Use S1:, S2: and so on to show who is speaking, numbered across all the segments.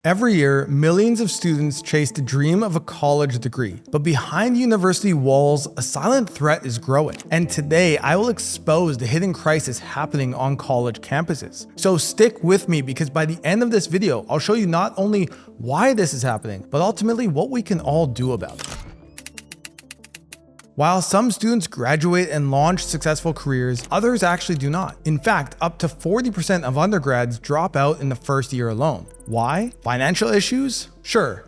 S1: Every year, millions of students chase the dream of a college degree, but behind university walls, a silent threat is growing. And today, I will expose the hidden crisis happening on college campuses. So stick with me because by the end of this video, I'll show you not only why this is happening, but ultimately what we can all do about it. While some students graduate and launch successful careers, others actually do not. In fact, up to 40% of undergrads drop out in the first year alone. Why? Financial issues? Sure.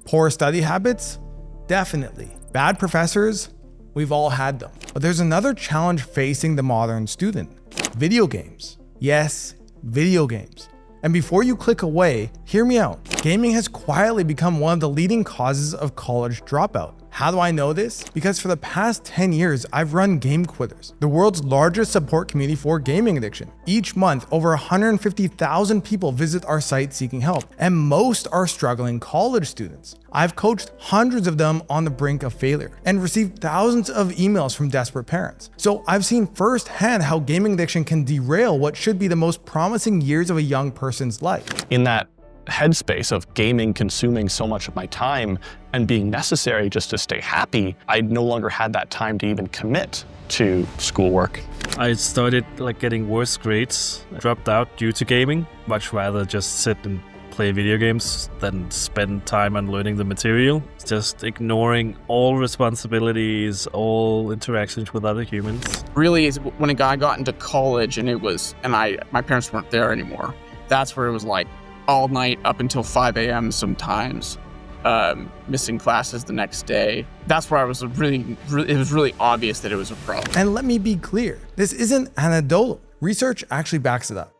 S1: Poor study habits? Definitely. Bad professors? We've all had them. But there's another challenge facing the modern student. Video games. Yes, video games. And before you click away, hear me out. Gaming has quietly become one of the leading causes of college dropout. How do I know this? Because for the past 10 years, I've run Game Quitters, the world's largest support community for gaming addiction. Each month, over 150,000 people visit our site seeking help, and most are struggling college students. I've coached hundreds of them on the brink of failure and received thousands of emails from desperate parents. So I've seen firsthand how gaming addiction can derail what should be the most promising years of a young person's life.
S2: In that headspace of gaming consuming so much of my time and being necessary just to stay happy, I no longer had that time to even commit to schoolwork.
S3: I started getting worse grades. I dropped out due to gaming. Much rather just sit and play video games than spend time on learning the material. Just ignoring all responsibilities, all interactions with other humans.
S4: Really is when I got into college and my parents weren't there anymore. That's where it was like all night up until 5 a.m. sometimes, missing classes the next day. That's where I was it was really obvious that it was a problem.
S1: And let me be clear, this isn't anecdotal. Research actually backs it up.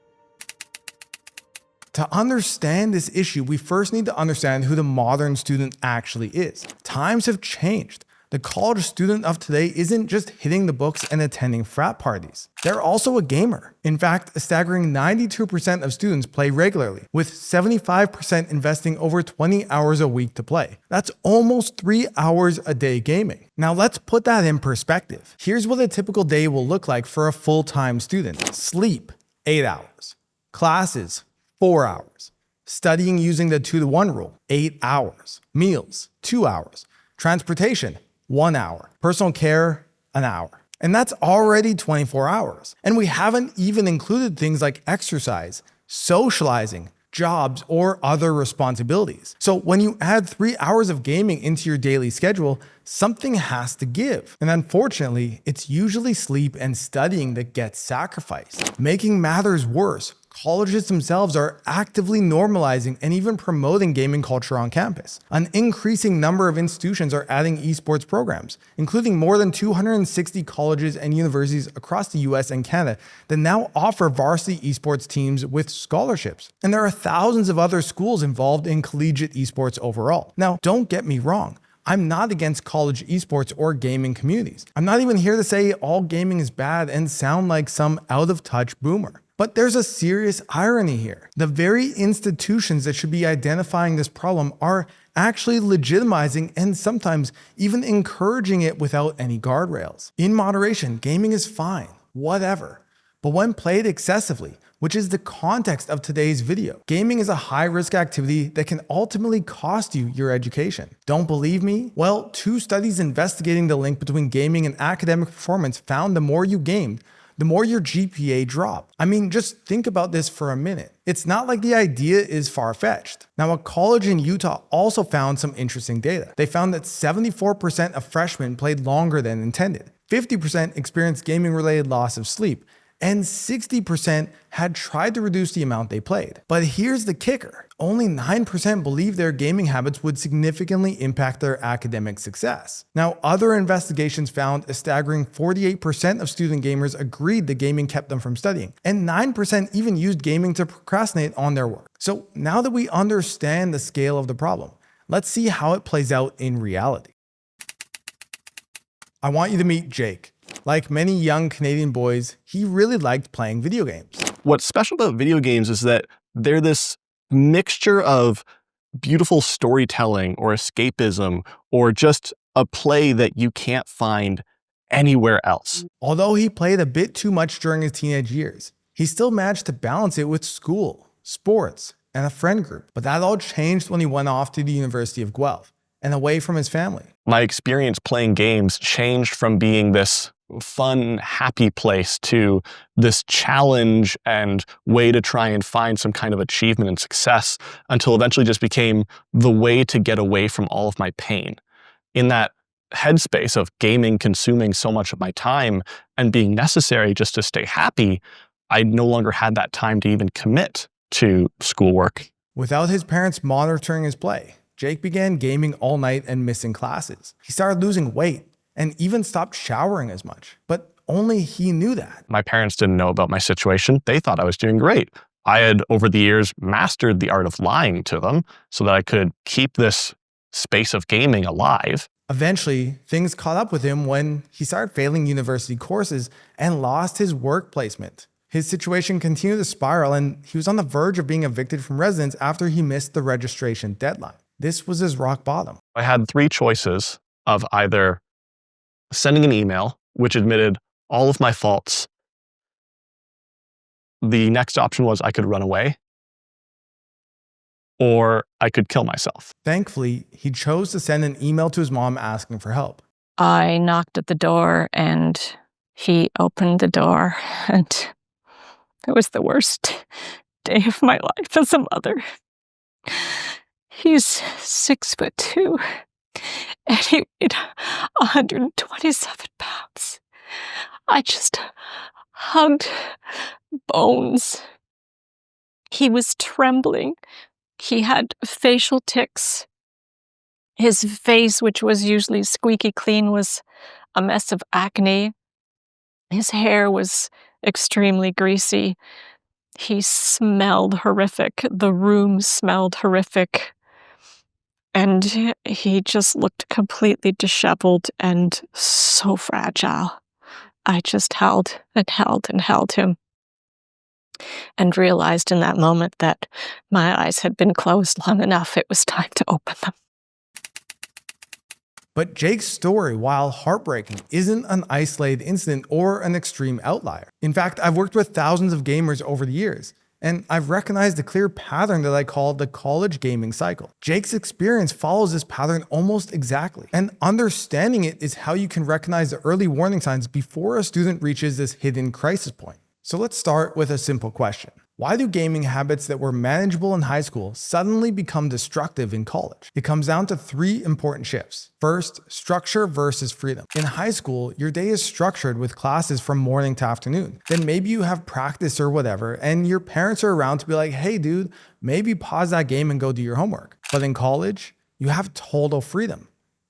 S1: To understand this issue, we first need to understand who the modern student actually is. Times have changed. The college student of today isn't just hitting the books and attending frat parties. They're also a gamer. In fact, a staggering 92% of students play regularly, with 75% investing over 20 hours a week to play. That's almost 3 hours a day gaming. Now let's put that in perspective. Here's what a typical day will look like for a full-time student. Sleep, 8 hours. Classes, 4 hours. Studying using the 2-to-1 rule, 8 hours. Meals, 2 hours. Transportation, 1 hour. Personal care, an hour. And that's already 24 hours. And we haven't even included things like exercise, socializing, jobs, or other responsibilities. So when you add 3 hours of gaming into your daily schedule, something has to give. And unfortunately, it's usually sleep and studying that gets sacrificed. Making matters worse, colleges themselves are actively normalizing and even promoting gaming culture on campus. An increasing number of institutions are adding esports programs, including more than 260 colleges and universities across the US and Canada that now offer varsity esports teams with scholarships. And there are thousands of other schools involved in collegiate esports overall. Now, don't get me wrong. I'm not against college esports or gaming communities. I'm not even here to say all gaming is bad and sound like some out-of-touch boomer. But there's a serious irony here. The very institutions that should be identifying this problem are actually legitimizing and sometimes even encouraging it without any guardrails. In moderation, gaming is fine, whatever. But when played excessively, which is the context of today's video, gaming is a high-risk activity that can ultimately cost you your education. Don't believe me? Well, 2 studies investigating the link between gaming and academic performance found the more you gamed, the more your GPA dropped. I mean, just think about this for a minute. It's not like the idea is far-fetched. Now, a college in Utah also found some interesting data. They found that 74% of freshmen played longer than intended, 50% experienced gaming-related loss of sleep, and 60% had tried to reduce the amount they played. But here's the kicker. Only 9% believe their gaming habits would significantly impact their academic success. Now, other investigations found a staggering 48% of student gamers agreed that gaming kept them from studying, and 9% even used gaming to procrastinate on their work. So now that we understand the scale of the problem, let's see how it plays out in reality. I want you to meet Jake. Like many young Canadian boys, he really liked playing video games.
S2: What's special about video games is that they're this mixture of beautiful storytelling or escapism or just a play that you can't find anywhere else.
S1: Although he played a bit too much during his teenage years, he still managed to balance it with school, sports, and a friend group. But that all changed when he went off to the University of Guelph and away from his family.
S2: My experience playing games changed from being this fun, happy place to this challenge and way to try and find some kind of achievement and success, until eventually just became the way to get away from all of my pain. In that headspace of gaming consuming so much of my time and being necessary just to stay happy, I no longer had that time to even commit to schoolwork.
S1: Without his parents monitoring his play, Jake began gaming all night and missing classes. He started losing weight and even stopped showering as much. But only he knew that.
S2: My parents didn't know about my situation. They thought I was doing great. I had, over the years, mastered the art of lying to them so that I could keep this space of gaming alive.
S1: Eventually, things caught up with him when he started failing university courses and lost his work placement. His situation continued to spiral, and he was on the verge of being evicted from residence after he missed the registration deadline. This was his rock bottom.
S2: I had three choices of either sending an email, which admitted all of my faults. The next option was I could run away, or I could kill myself.
S1: Thankfully, he chose to send an email to his mom asking for help.
S5: I knocked at the door and he opened the door, and it was the worst day of my life as a mother. He's 6'2", and he weighed 127 pounds. I just hugged bones. He was trembling. He had facial tics. His face, which was usually squeaky clean, was a mess of acne. His hair was extremely greasy. He smelled horrific. The room smelled horrific. And he just looked completely disheveled and so fragile. I just held and held and held him, and realized in that moment that my eyes had been closed long enough. It was time to open them.
S1: But Jake's story, while heartbreaking, isn't an isolated incident or an extreme outlier. In fact, I've worked with thousands of gamers over the years, and I've recognized a clear pattern that I call the college gaming cycle. Jake's experience follows this pattern almost exactly, and understanding it is how you can recognize the early warning signs before a student reaches this hidden crisis point. So let's start with a simple question. Why do gaming habits that were manageable in high school suddenly become destructive in college? It comes down to three important shifts. First, structure versus freedom. In high school, your day is structured with classes from morning to afternoon. Then maybe you have practice or whatever, and your parents are around to be like, hey dude, maybe pause that game and go do your homework. But in college, you have total freedom.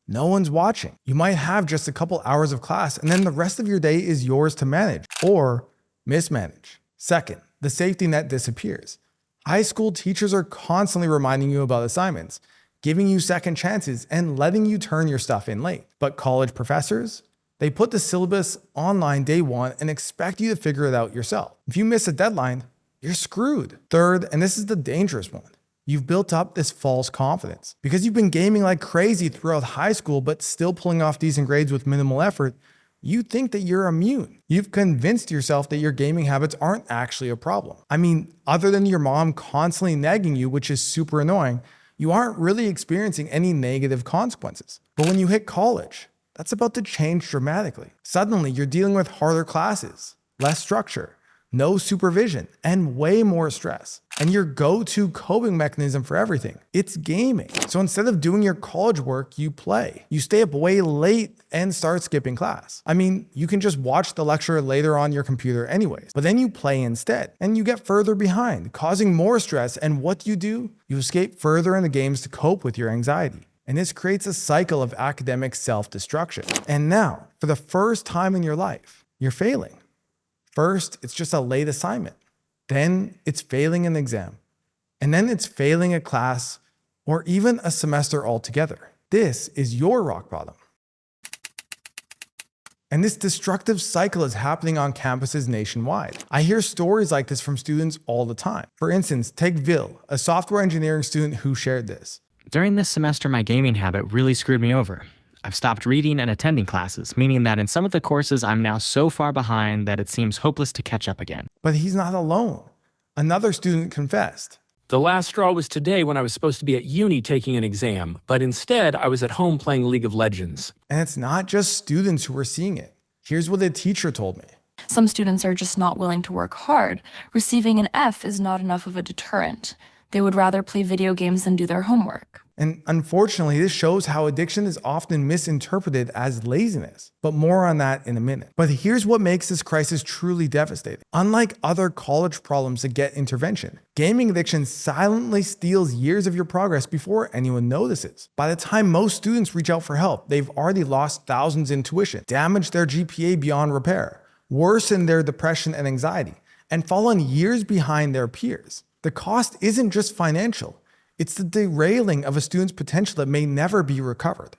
S1: No one's watching. You might have just a couple hours of class, and then the rest of your day is yours to manage or mismanage. Second, the safety net disappears. High school teachers are constantly reminding you about assignments, giving you second chances, and letting you turn your stuff in late. But college professors, they put the syllabus online day one and expect you to figure it out yourself. If you miss a deadline, you're screwed. Third, and this is the dangerous one, you've built up this false confidence. Because you've been gaming like crazy throughout high school, but still pulling off decent grades with minimal effort, you think that you're immune. You've convinced yourself that your gaming habits aren't actually a problem. I mean, other than your mom constantly nagging you, which is super annoying, you aren't really experiencing any negative consequences. But when you hit college, that's about to change dramatically. Suddenly, you're dealing with harder classes, less structure, no supervision, and way more stress. And your go-to coping mechanism for everything, it's gaming. So instead of doing your college work, you play. You stay up way late and start skipping class. I mean, you can just watch the lecture later on your computer anyways, but then you play instead, and you get further behind, causing more stress. And what do? You escape further in the games to cope with your anxiety. And this creates a cycle of academic self-destruction. And now, for the first time in your life, you're failing. First, it's just a late assignment. Then it's failing an exam. And then it's failing a class or even a semester altogether. This is your rock bottom. And this destructive cycle is happening on campuses nationwide. I hear stories like this from students all the time. For instance, take Vil, a software engineering student who shared this.
S6: During this semester, my gaming habit really screwed me over. I've stopped reading and attending classes, meaning that in some of the courses, I'm now so far behind that it seems hopeless to catch up again.
S1: But he's not alone. Another student confessed.
S7: The last straw was today when I was supposed to be at uni taking an exam, but instead I was at home playing League of Legends.
S1: And it's not just students who are seeing it. Here's what a teacher told me.
S8: Some students are just not willing to work hard. Receiving an F is not enough of a deterrent. They would rather play video games than do their homework.
S1: And unfortunately, this shows how addiction is often misinterpreted as laziness. But more on that in a minute. But here's what makes this crisis truly devastating. Unlike other college problems that get intervention, gaming addiction silently steals years of your progress before anyone notices. By the time most students reach out for help, they've already lost thousands in tuition, damaged their GPA beyond repair, worsened their depression and anxiety, and fallen years behind their peers. The cost isn't just financial. It's the derailing of a student's potential that may never be recovered.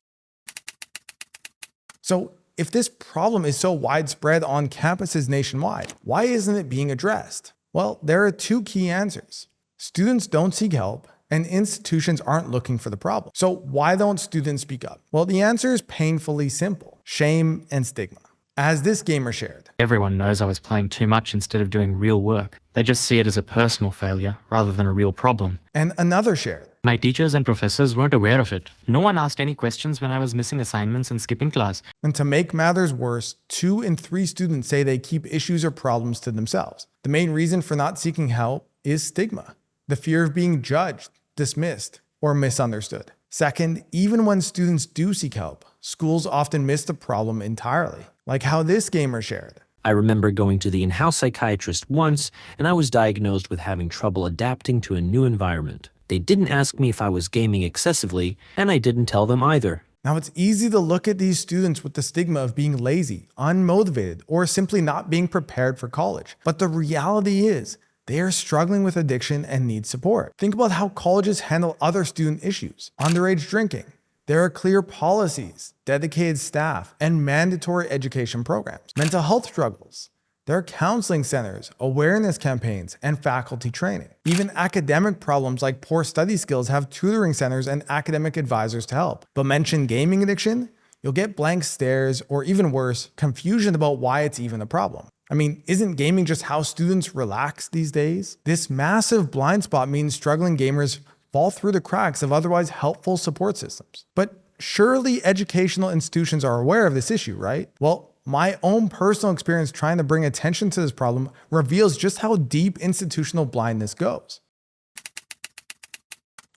S1: So, if this problem is so widespread on campuses nationwide, why isn't it being addressed? Well, there are two key answers. Students don't seek help, and institutions aren't looking for the problem. So, why don't students speak up? Well, the answer is painfully simple: shame and stigma. As this gamer shared,
S6: Everyone knows I was playing too much instead of doing real work. They just see it as a personal failure rather than a real problem.
S1: and another shared,
S6: My teachers and professors weren't aware of it. No one asked any questions when I was missing assignments and skipping class.
S1: and to make matters worse, 2 in 3 students say they keep issues or problems to themselves. The main reason for not seeking help is stigma, the fear of being judged, dismissed, or misunderstood. Second, even when students do seek help, schools often miss the problem entirely, like how this gamer shared.
S9: I remember going to the in-house psychiatrist once, and I was diagnosed with having trouble adapting to a new environment. They didn't ask me if I was gaming excessively, and I didn't tell them either.
S1: Now, it's easy to look at these students with the stigma of being lazy, unmotivated, or simply not being prepared for college. But the reality is, they are struggling with addiction and need support. Think about how colleges handle other student issues: underage drinking. There are clear policies, dedicated staff, and mandatory education programs. Mental health struggles. There are counseling centers, awareness campaigns, and faculty training. Even academic problems like poor study skills have tutoring centers and academic advisors to help. But mention gaming addiction, you'll get blank stares, or even worse, confusion about why it's even a problem. I mean, isn't gaming just how students relax these days? This massive blind spot means struggling gamers fall through the cracks of otherwise helpful support systems. But surely educational institutions are aware of this issue, right? Well, my own personal experience trying to bring attention to this problem reveals just how deep institutional blindness goes.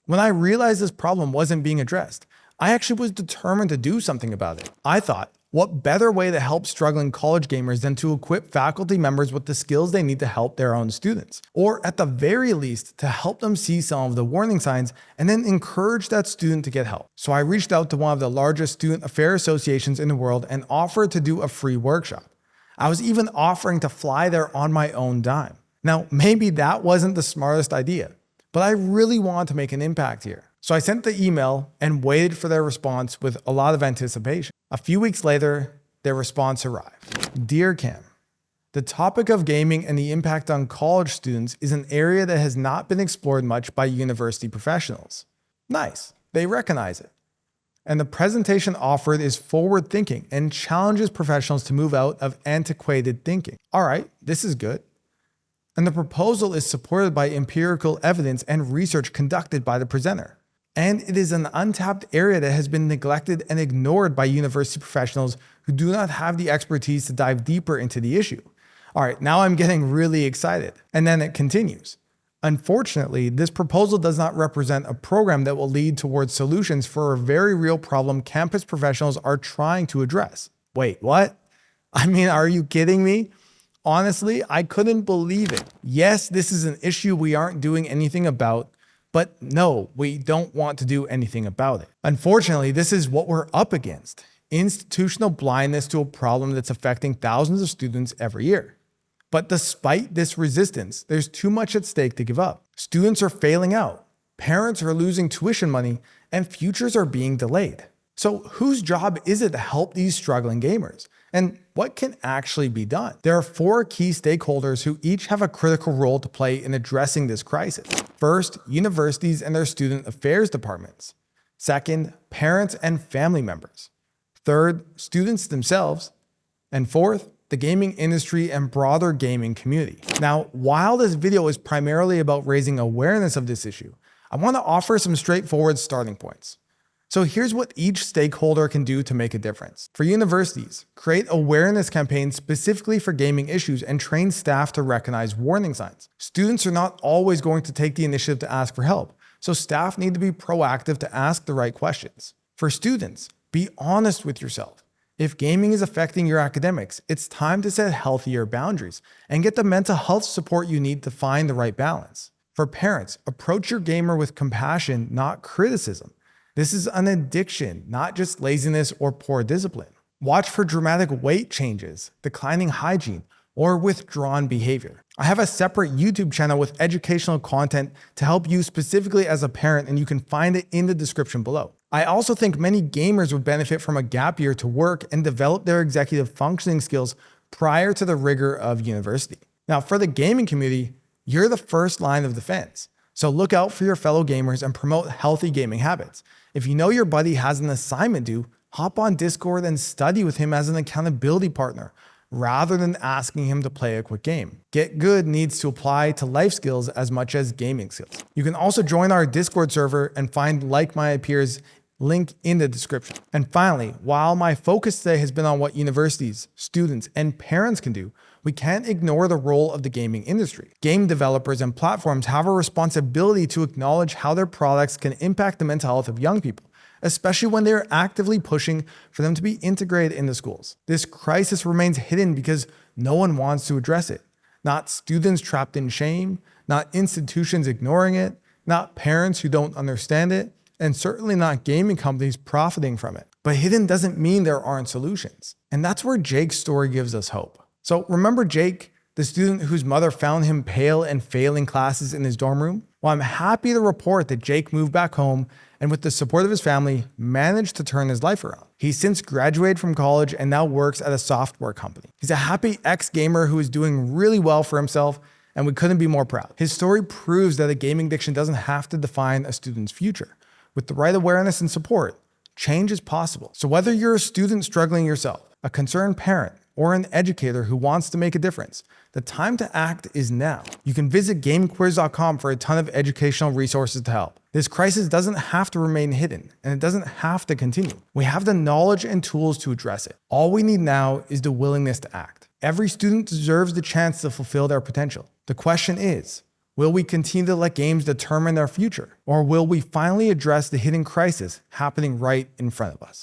S1: When I realized this problem wasn't being addressed, I actually was determined to do something about it. I thought, what better way to help struggling college gamers than to equip faculty members with the skills they need to help their own students? Or at the very least, to help them see some of the warning signs and then encourage that student to get help. So I reached out to one of the largest student affairs associations in the world and offered to do a free workshop. I was even offering to fly there on my own dime. Now, maybe that wasn't the smartest idea, but I really wanted to make an impact here. So I sent the email and waited for their response with a lot of anticipation. A few weeks later, their response arrived. Dear Cam, the topic of gaming and the impact on college students is an area that has not been explored much by university professionals. Nice, they recognize it. And the presentation offered is forward-thinking and challenges professionals to move out of antiquated thinking. All right, this is good. And the proposal is supported by empirical evidence and research conducted by the presenter. And it is an untapped area that has been neglected and ignored by university professionals who do not have the expertise to dive deeper into the issue. All right, now I'm getting really excited. And then it continues. Unfortunately, this proposal does not represent a program that will lead towards solutions for a very real problem campus professionals are trying to address. Wait, what? I mean, are you kidding me? Honestly, I couldn't believe it. Yes, this is an issue we aren't doing anything about, but no, we don't want to do anything about it. Unfortunately, this is what we're up against: institutional blindness to a problem that's affecting thousands of students every year. But despite this resistance, there's too much at stake to give up. Students are failing out, parents are losing tuition money, and futures are being delayed. So whose job is it to help these struggling gamers? And what can actually be done? There are 4 key stakeholders who each have a critical role to play in addressing this crisis. First, universities and their student affairs departments. Second, parents and family members. Third, students themselves. And fourth, the gaming industry, and broader gaming community. Now, while this video is primarily about raising awareness of this issue, I want to offer some straightforward starting points. So here's what each stakeholder can do to make a difference. For universities, create awareness campaigns specifically for gaming issues and train staff to recognize warning signs. Students are not always going to take the initiative to ask for help, so staff need to be proactive to ask the right questions. For students, be honest with yourself. If gaming is affecting your academics, it's time to set healthier boundaries and get the mental health support you need to find the right balance. For parents, approach your gamer with compassion, not criticism. This is an addiction, not just laziness or poor discipline. Watch for dramatic weight changes, declining hygiene, or withdrawn behavior. I have a separate YouTube channel with educational content to help you specifically as a parent, and you can find it in the description below. I also think many gamers would benefit from a gap year to work and develop their executive functioning skills prior to the rigor of university. Now, for the gaming community, you're the first line of defense. So look out for your fellow gamers and promote healthy gaming habits. If you know your buddy has an assignment due, hop on Discord and study with him as an accountability partner, rather than asking him to play a quick game. Get good needs to apply to life skills as much as gaming skills. You can also join our Discord server and find like-minded peers, link in the description. And finally, while my focus today has been on what universities, students, and parents can do, we can't ignore the role of the gaming industry. Game developers and platforms have a responsibility to acknowledge how their products can impact the mental health of young people, especially when they're actively pushing for them to be integrated into schools. This crisis remains hidden because no one wants to address it. Not students trapped in shame, not institutions ignoring it, not parents who don't understand it, and certainly not gaming companies profiting from it. But hidden doesn't mean there aren't solutions. And that's where Jake's story gives us hope. So remember Jake, the student whose mother found him pale and failing classes in his dorm room? Well, I'm happy to report that Jake moved back home and with the support of his family, managed to turn his life around. He's since graduated from college and now works at a software company. He's a happy ex-gamer who is doing really well for himself, and we couldn't be more proud. His story proves that a gaming addiction doesn't have to define a student's future. With the right awareness and support, change is possible. So whether you're a student struggling yourself, a concerned parent, or an educator who wants to make a difference, the time to act is now. You can visit gamequiz.com for a ton of educational resources to help. This crisis doesn't have to remain hidden, and it doesn't have to continue. We have the knowledge and tools to address it. All we need now is the willingness to act. Every student deserves the chance to fulfill their potential. The question is, will we continue to let games determine their future? Or will we finally address the hidden crisis happening right in front of us?